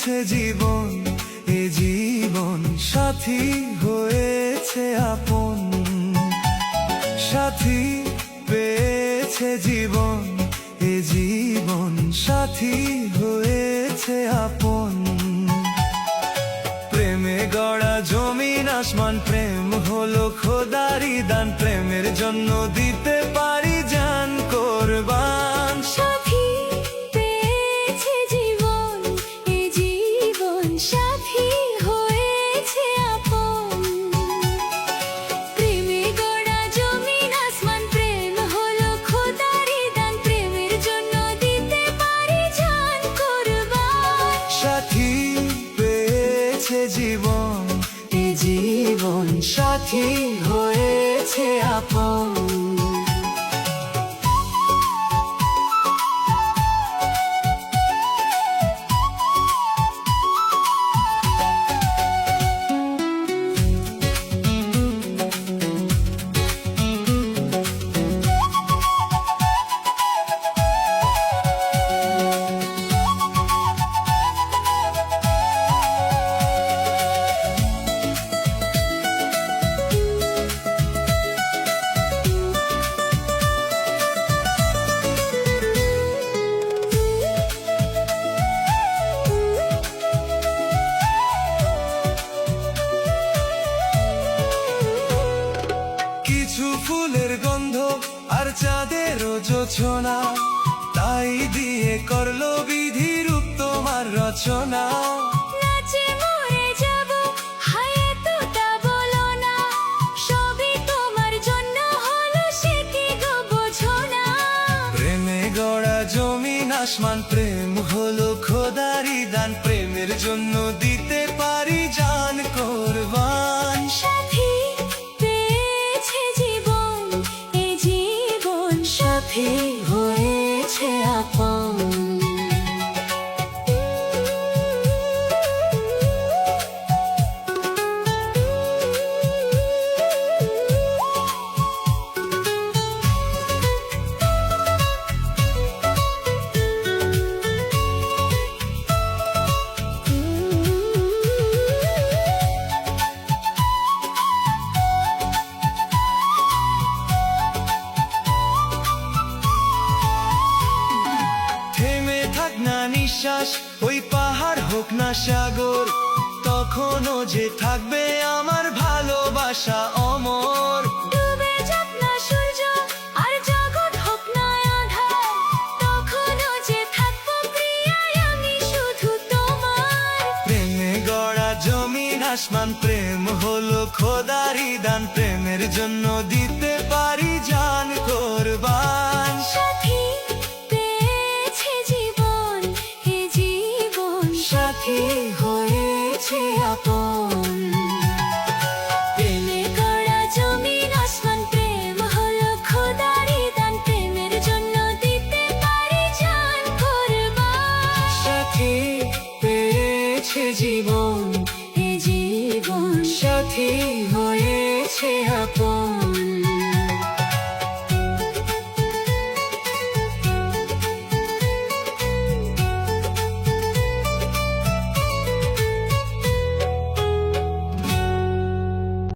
পেয়েছে জীবন, এ জীবন সাথী হয়েছে আপন। সাথী পেয়েছে জীবন, এ জীবন সাথী হয়েছে আপন। প্রেমে গড়া জমিন আসমান, প্রেম হলো খোদারি দান। প্রেমের জন্য দিতে পারি জান কোরবান। সাথী পেয়েছে জীবন, এ জীবন সাথী হয়েছে আপন। প্রেমে গড়া জমিন আসমান, প্রেম হলো খোদারি দান। প্রেমের জন্য দিতে পারি জান কোরবান। সাথী পেয়েছে জীবন, এ জীবন সাথী হয়েছে আপন। ফুলের গন্ধ আর চাঁদের জোছনা, তাই দিয়ে করলো বিধি রূপ তোমার রচনা। নাচে মরে যাব, হায় এতটা বলো না। সবই তোমার জন্য হলো, সে কি গো বোঝো না। প্রেমে গড়া জমিন আসমান, প্রেম হলো খোদারি দান। প্রেমের জন্য দিতে পারি জান কোরবান। সাথী পেয়েছে জীবন, এ জীবন সাথী হয়েছে আপন। না নিঃশ্বাস, ওই পাহাড় হোক না সাগর, তখনও যে থাকবে আমার ভালোবাসা অমর। ডুবে যাক না সূর্য, আর জগৎ হোক না আঁধার, তখনও যে থাকবো প্রিয়ায় আমি শুধু তোমার। প্রেমে গড়া জমিন আসমান, প্রেম হলো খোদারি দান। প্রেমের জন্য দিতে পারি জান কোরবান। সাথী পেয়েছে জীবন, এ জীবন সাথী হয়েছে আপন। প্রেমে গড়া জমিন আসমান, প্রেম হলো খোদারি দান। প্রেমের জন্য দিতে পারি জান কোরবান। সাথী পেয়েছে জীবন, এ জীবন সাথী হয়েছে আপন।